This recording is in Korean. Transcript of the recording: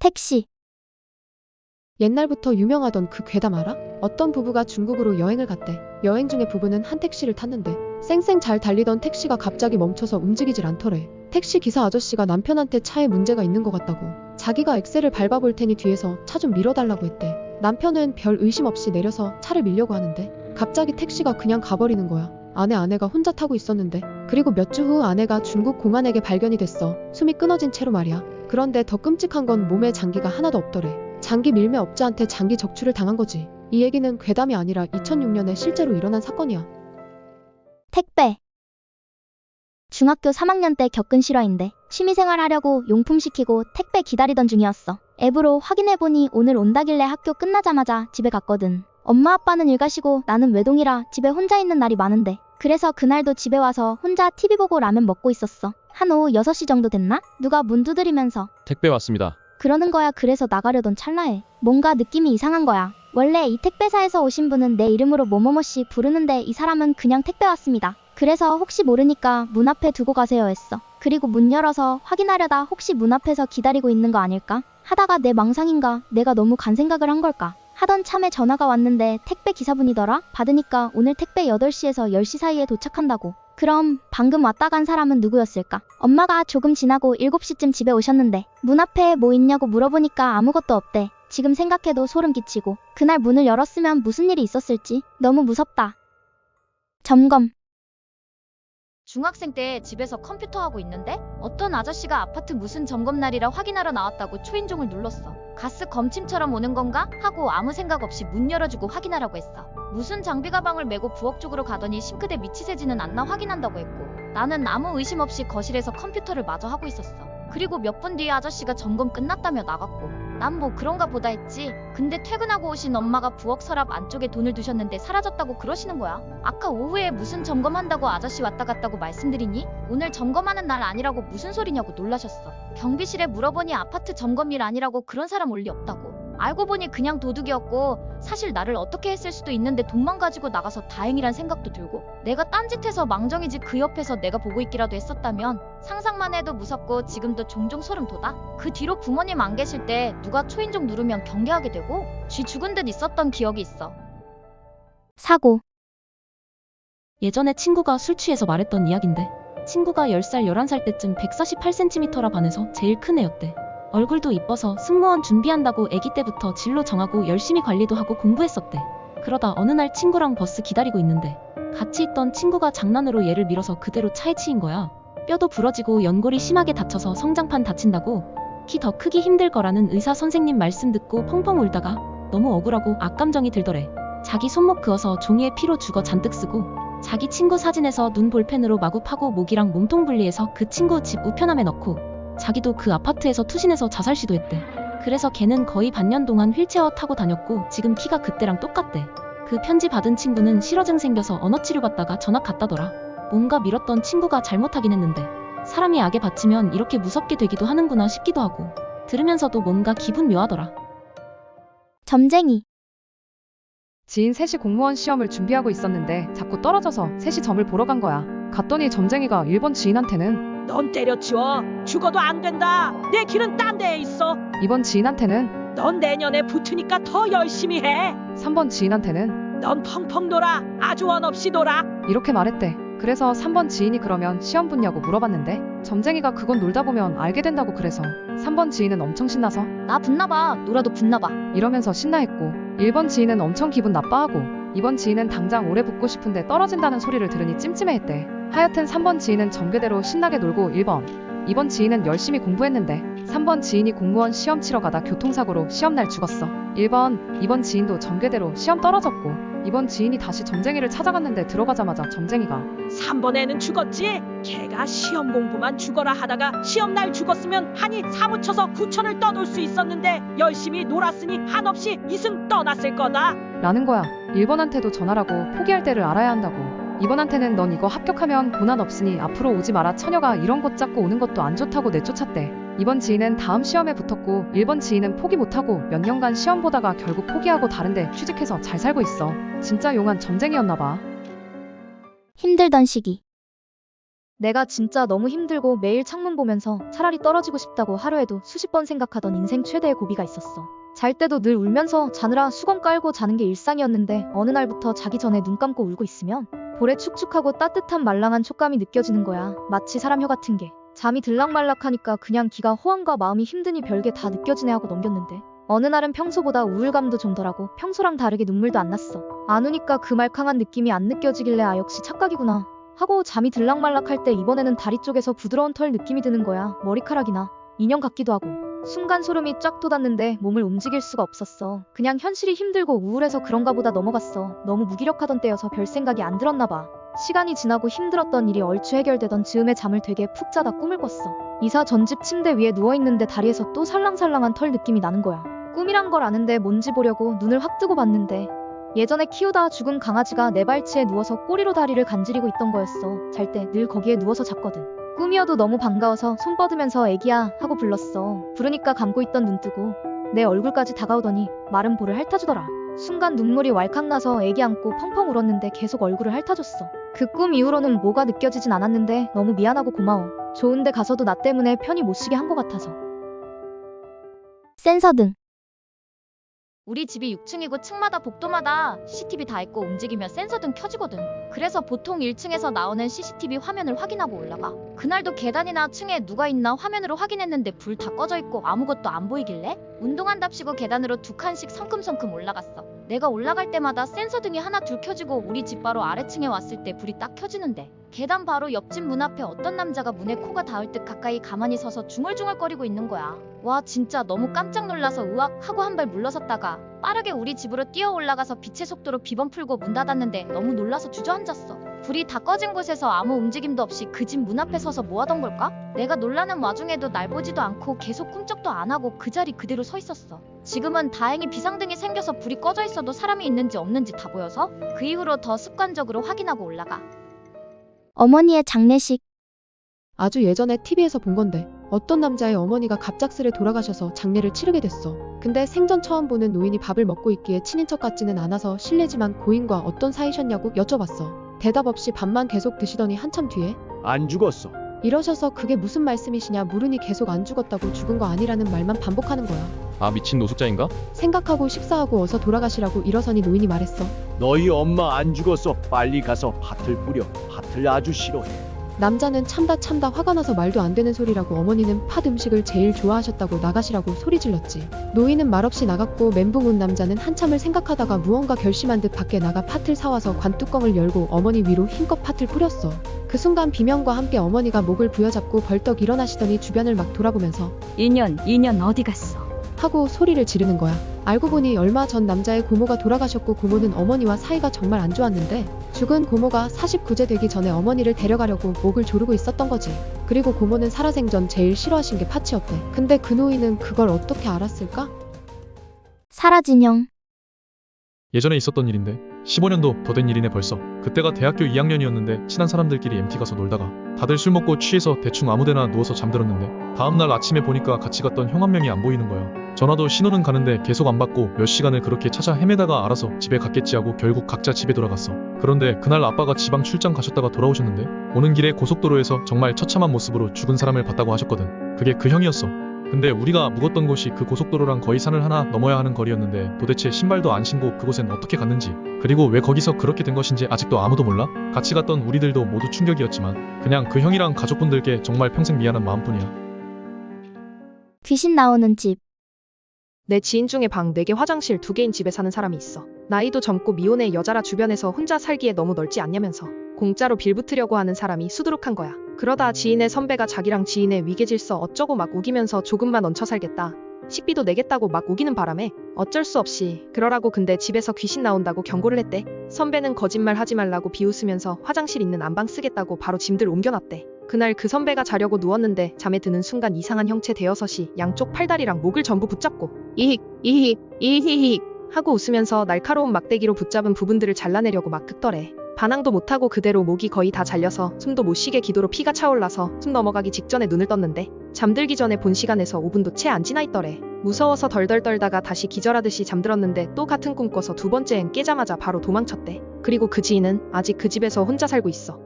택시. 옛날부터 유명하던 그 괴담 알아? 어떤 부부가 중국으로 여행을 갔대. 여행 중에 부부는 한 택시를 탔는데 쌩쌩 잘 달리던 택시가 갑자기 멈춰서 움직이질 않더래. 택시 기사 아저씨가 남편한테 차에 문제가 있는 것 같다고, 자기가 엑셀을 밟아볼 테니 뒤에서 차 좀 밀어달라고 했대. 남편은 별 의심 없이 내려서 차를 밀려고 하는데 갑자기 택시가 그냥 가버리는 거야. 아내가 혼자 타고 있었는데. 그리고 몇 주 후 아내가 중국 공안에게 발견이 됐어. 숨이 끊어진 채로 말이야. 그런데 더 끔찍한 건 몸에 장기가 하나도 없더래. 장기 밀매 업자한테 장기 적출을 당한 거지. 이 얘기는 괴담이 아니라 2006년에 실제로 일어난 사건이야. 택배. 중학교 3학년 때 겪은 실화인데 취미생활 하려고 용품 시키고 택배 기다리던 중이었어. 앱으로 확인해보니 오늘 온다길래 학교 끝나자마자 집에 갔거든. 엄마 아빠는 일 가시고 나는 외동이라 집에 혼자 있는 날이 많은데 그래서 그날도 집에 와서 혼자 TV 보고 라면 먹고 있었어. 한 오후 6시 정도 됐나? 누가 문 두드리면서 택배 왔습니다. 그러는 거야. 그래서 나가려던 찰나에 뭔가 느낌이 이상한 거야. 원래 이 택배사에서 오신 분은 내 이름으로 뭐뭐뭐씨 부르는데 이 사람은 그냥 택배 왔습니다. 그래서 혹시 모르니까 문 앞에 두고 가세요 했어. 그리고 문 열어서 확인하려다 혹시 문 앞에서 기다리고 있는 거 아닐까 하다가 내 망상인가 내가 너무 간 생각을 한 걸까 하던 참에 전화가 왔는데 택배 기사분이더라. 받으니까 오늘 택배 8시에서 10시 사이에 도착한다고. 그럼 방금 왔다 간 사람은 누구였을까? 엄마가 조금 지나고 7시쯤 집에 오셨는데 문 앞에 뭐 있냐고 물어보니까 아무것도 없대. 지금 생각해도 소름 끼치고 그날 문을 열었으면 무슨 일이 있었을지 너무 무섭다. 점검. 중학생 때 집에서 컴퓨터 하고 있는데 어떤 아저씨가 아파트 무슨 점검날이라 확인하러 나왔다고 초인종을 눌렀어. 가스 검침처럼 오는 건가? 하고 아무 생각 없이 문 열어주고 확인하라고 했어. 무슨 장비 가방을 메고 부엌 쪽으로 가더니 싱크대 밑이 새지는 않나 확인한다고 했고 나는 아무 의심 없이 거실에서 컴퓨터를 마저 하고 있었어. 그리고 몇 분 뒤에 아저씨가 점검 끝났다며 나갔고 난 뭐 그런가 보다 했지. 근데 퇴근하고 오신 엄마가 부엌 서랍 안쪽에 돈을 두셨는데 사라졌다고 그러시는 거야. 아까 오후에 무슨 점검한다고 아저씨 왔다 갔다고 말씀드리니? 오늘 점검하는 날 아니라고 무슨 소리냐고 놀라셨어. 경비실에 물어보니 아파트 점검일 아니라고 그런 사람 올 리 없다고. 알고 보니 그냥 도둑이었고 사실 나를 어떻게 했을 수도 있는데 돈만 가지고 나가서 다행이란 생각도 들고 내가 딴짓해서 망정이지 그 옆에서 내가 보고 있기라도 했었다면 상상만 해도 무섭고 지금도 종종 소름 돋아. 그 뒤로 부모님 안 계실 때 누가 초인종 누르면 경계하게 되고 쥐 죽은 듯 있었던 기억이 있어. 사고. 예전에 친구가 술 취해서 말했던 이야긴데 친구가 10살 11살 때쯤 148cm라 반해서 제일 큰 애였대. 얼굴도 이뻐서 승무원 준비한다고 아기 때부터 진로 정하고 열심히 관리도 하고 공부했었대. 그러다 어느 날 친구랑 버스 기다리고 있는데 같이 있던 친구가 장난으로 얘를 밀어서 그대로 차에 치인 거야. 뼈도 부러지고 연골이 심하게 다쳐서 성장판 다친다고 키 더 크기 힘들 거라는 의사 선생님 말씀 듣고 펑펑 울다가 너무 억울하고 악감정이 들더래. 자기 손목 그어서 종이에 피로 죽어 잔뜩 쓰고 자기 친구 사진에서 눈 볼펜으로 마구 파고 목이랑 몸통 분리해서 그 친구 집 우편함에 넣고 자기도 그 아파트에서 투신해서 자살 시도했대. 그래서 걔는 거의 반년 동안 휠체어 타고 다녔고 지금 키가 그때랑 똑같대. 그 편지 받은 친구는 실어증 생겨서 언어치료 받다가 전학 갔다더라. 뭔가 밀었던 친구가 잘못하긴 했는데 사람이 악에 바치면 이렇게 무섭게 되기도 하는구나 싶기도 하고 들으면서도 뭔가 기분 묘하더라. 점쟁이. 지인 셋이 공무원 시험을 준비하고 있었는데 자꾸 떨어져서 셋이 점을 보러 간 거야. 갔더니 점쟁이가 1번 지인한테는 넌 때려치워. 죽어도 안 된다. 내 길은 딴 데에 있어. 2번 지인한테는 넌 내년에 붙으니까 더 열심히 해. 3번 지인한테는 넌 펑펑 놀아. 아주 원 없이 놀아. 이렇게 말했대. 그래서 3번 지인이 그러면 시험 붙냐고 물어봤는데 점쟁이가 그건 놀다 보면 알게 된다고 그래서 3번 지인은 엄청 신나서 나 붙나봐. 놀아도 붙나봐. 이러면서 신나했고 1번 지인은 엄청 기분 나빠하고 2번 지인은 당장 오래 붙고 싶은데 떨어진다는 소리를 들으니 찜찜해했대. 하여튼 3번 지인은 전교대로 신나게 놀고 2번 지인은 열심히 공부했는데 3번 지인이 공무원 시험 치러 가다 교통사고로 시험날 죽었어. 2번 지인도 전교대로 시험 떨어졌고 2번 지인이 다시 점쟁이를 찾아갔는데 들어가자마자 점쟁이가 3번 애는 죽었지? 걔가 시험 공부만 죽어라 하다가 시험날 죽었으면 한이 사무쳐서 9천을 떠돌 수 있었는데 열심히 놀았으니 한없이 이승 떠났을 거다. 라는 거야. 1번한테도 전하라고 포기할 때를 알아야 한다고. 2번한테는 넌 이거 합격하면 고난 없으니 앞으로 오지 마라 처녀가 이런 것 잡고 오는 것도 안 좋다고 내쫓았대. 2번 지인은 다음 시험에 붙었고 1번 지인은 포기 못하고 몇 년간 시험 보다가 결국 포기하고 다른데 취직해서 잘 살고 있어. 진짜 용한 점쟁이였나봐. 힘들던 시기. 내가 진짜 너무 힘들고 매일 창문 보면서 차라리 떨어지고 싶다고 하루에도 수십 번 생각하던 인생 최대의 고비가 있었어. 잘 때도 늘 울면서 자느라 수건 깔고 자는 게 일상이었는데 어느 날부터 자기 전에 눈 감고 울고 있으면 볼에 축축하고 따뜻한 말랑한 촉감이 느껴지는 거야. 마치 사람 혀 같은 게. 잠이 들락말락하니까 그냥 기가 호황과 마음이 힘드니 별게 다 느껴지네 하고 넘겼는데 어느 날은 평소보다 우울감도 좀 덜하고 평소랑 다르게 눈물도 안 났어. 안 우니까 그 말캉한 느낌이 안 느껴지길래 아 역시 착각이구나 하고 잠이 들락말락할 때 이번에는 다리 쪽에서 부드러운 털 느낌이 드는 거야. 머리카락이나 인형 같기도 하고. 순간 소름이 쫙 돋았는데 몸을 움직일 수가 없었어. 그냥 현실이 힘들고 우울해서 그런가 보다 넘어갔어. 너무 무기력하던 때여서 별 생각이 안 들었나 봐. 시간이 지나고 힘들었던 일이 얼추 해결되던 즈음에 잠을 되게 푹 자다 꿈을 꿨어. 이사 전집 침대 위에 누워있는데 다리에서 또 살랑살랑한 털 느낌이 나는 거야. 꿈이란 걸 아는데 뭔지 보려고 눈을 확 뜨고 봤는데 예전에 키우다 죽은 강아지가 내 발치에 누워서 꼬리로 다리를 간지리고 있던 거였어. 잘 때 늘 거기에 누워서 잤거든. 꿈이어도 너무 반가워서 손 뻗으면서 애기야 하고 불렀어. 부르니까 감고 있던 눈 뜨고 내 얼굴까지 다가오더니 마른 볼을 핥아주더라. 순간 눈물이 왈칵 나서 애기 안고 펑펑 울었는데 계속 얼굴을 핥아줬어. 그 꿈 이후로는 뭐가 느껴지진 않았는데 너무 미안하고 고마워. 좋은데 가서도 나 때문에 편히 못 쉬게 한 것 같아서. 센서 등. 우리 집이 6층이고 층마다 복도마다 CCTV 다 있고 움직이면 센서 등 켜지거든. 그래서 보통 1층에서 나오는 CCTV 화면을 확인하고 올라가. 그날도 계단이나 층에 누가 있나 화면으로 확인했는데 불 다 꺼져 있고 아무것도 안 보이길래 운동한답시고 계단으로 2칸씩 성큼성큼 올라갔어. 내가 올라갈 때마다 센서 등이 하나 둘 켜지고 우리 집 바로 아래층에 왔을 때 불이 딱 켜지는데 계단 바로 옆집 문 앞에 어떤 남자가 문에 코가 닿을 듯 가까이 가만히 서서 중얼중얼거리고 있는 거야. 와 진짜 너무 깜짝 놀라서 으악 하고 한 발 물러섰다가 빠르게 우리 집으로 뛰어 올라가서 빛의 속도로 비번 풀고 문 닫았는데 너무 놀라서 주저앉았어. 불이 다 꺼진 곳에서 아무 움직임도 없이 그 집 문 앞에 서서 뭐 하던 걸까? 내가 놀라는 와중에도 날 보지도 않고 계속 꿈쩍도 안 하고 그 자리 그대로 서 있었어. 지금은 다행히 비상등이 생겨서 불이 꺼져 있어도 사람이 있는지 없는지 다 보여서 그 이후로 더 습관적으로 확인하고 올라가. 어머니의 장례식. 아주 예전에 TV에서 본 건데 어떤 남자의 어머니가 갑작스레 돌아가셔서 장례를 치르게 됐어. 근데 생전 처음 보는 노인이 밥을 먹고 있기에 친인척 같지는 않아서 실례지만 고인과 어떤 사이셨냐고 여쭤봤어. 대답 없이 밥만 계속 드시더니 한참 뒤에 안 죽었어. 이러셔서 그게 무슨 말씀이시냐 물으니 계속 안 죽었다고 죽은 거 아니라는 말만 반복하는 거야. 아 미친 노숙자인가? 생각하고 식사하고 어서 돌아가시라고 일어서니 노인이 말했어. 너희 엄마 안 죽었어. 빨리 가서 팥을 뿌려. 팥을 아주 싫어해. 남자는 참다 화가 나서 말도 안 되는 소리라고 어머니는 팥 음식을 제일 좋아하셨다고 나가시라고 소리 질렀지. 노인은 말없이 나갔고 멘붕 온 남자는 한참을 생각하다가 무언가 결심한 듯 밖에 나가 팥을 사와서 관뚜껑을 열고 어머니 위로 힘껏 팥을 뿌렸어. 그 순간 비명과 함께 어머니가 목을 부여잡고 벌떡 일어나시더니 주변을 막 돌아보면서 인연 어디 갔어? 하고 소리를 지르는 거야. 알고 보니 얼마 전 남자의 고모가 돌아가셨고 고모는 어머니와 사이가 정말 안 좋았는데 죽은 고모가 49제 되기 전에 어머니를 데려가려고 목을 조르고 있었던 거지. 그리고 고모는 살아생전 제일 싫어하신 게 팥이었대. 근데 그 노인은 그걸 어떻게 알았을까? 사라진영. 예전에 있었던 일인데 15년도 더 된 일이네 벌써. 그때가 대학교 2학년이었는데 친한 사람들끼리 MT 가서 놀다가 다들 술 먹고 취해서 대충 아무데나 누워서 잠들었는데 다음날 아침에 보니까 같이 갔던 형 한 명이 안 보이는 거야. 전화도 신호는 가는데 계속 안 받고 몇 시간을 그렇게 찾아 헤매다가 알아서 집에 갔겠지 하고 결국 각자 집에 돌아갔어. 그런데 그날 아빠가 지방 출장 가셨다가 돌아오셨는데 오는 길에 고속도로에서 정말 처참한 모습으로 죽은 사람을 봤다고 하셨거든. 그게 그 형이었어. 근데 우리가 묵었던 곳이 그 고속도로랑 거의 산을 하나 넘어야 하는 거리였는데 도대체 신발도 안 신고 그곳엔 어떻게 갔는지 그리고 왜 거기서 그렇게 된 것인지 아직도 아무도 몰라? 같이 갔던 우리들도 모두 충격이었지만 그냥 그 형이랑 가족분들께 정말 평생 미안한 마음뿐이야. 귀신 나오는 집. 내 지인 중에 방 4개 화장실 2개인 집에 사는 사람이 있어. 나이도 젊고 미혼의 여자라 주변에서 혼자 살기에 너무 넓지 않냐면서 공짜로 빌붙으려고 하는 사람이 수두룩한 거야. 그러다 지인의 선배가 자기랑 지인의 위계질서 어쩌고 막 우기면서 조금만 얹혀 살겠다. 식비도 내겠다고 막 우기는 바람에 어쩔 수 없이 그러라고 근데 집에서 귀신 나온다고 경고를 했대. 선배는 거짓말 하지 말라고 비웃으면서 화장실 있는 안방 쓰겠다고 바로 짐들 옮겨놨대. 그날 그 선배가 자려고 누웠는데 잠에 드는 순간 이상한 형체 대여섯이 양쪽 팔다리랑 목을 전부 붙잡고 이익 하고 웃으면서 날카로운 막대기로 붙잡은 부분들을 잘라내려고 막 긁더래. 반항도 못하고 그대로 목이 거의 다 잘려서 숨도 못 쉬게 기도로 피가 차올라서 숨 넘어가기 직전에 눈을 떴는데 잠들기 전에 본 시간에서 5분도 채 안 지나 있더래. 무서워서 덜덜 떨다가 다시 기절하듯이 잠들었는데 또 같은 꿈 꿔서 두 번째엔 깨자마자 바로 도망쳤대. 그리고 그 지인은 아직 그 집에서 혼자 살고 있어.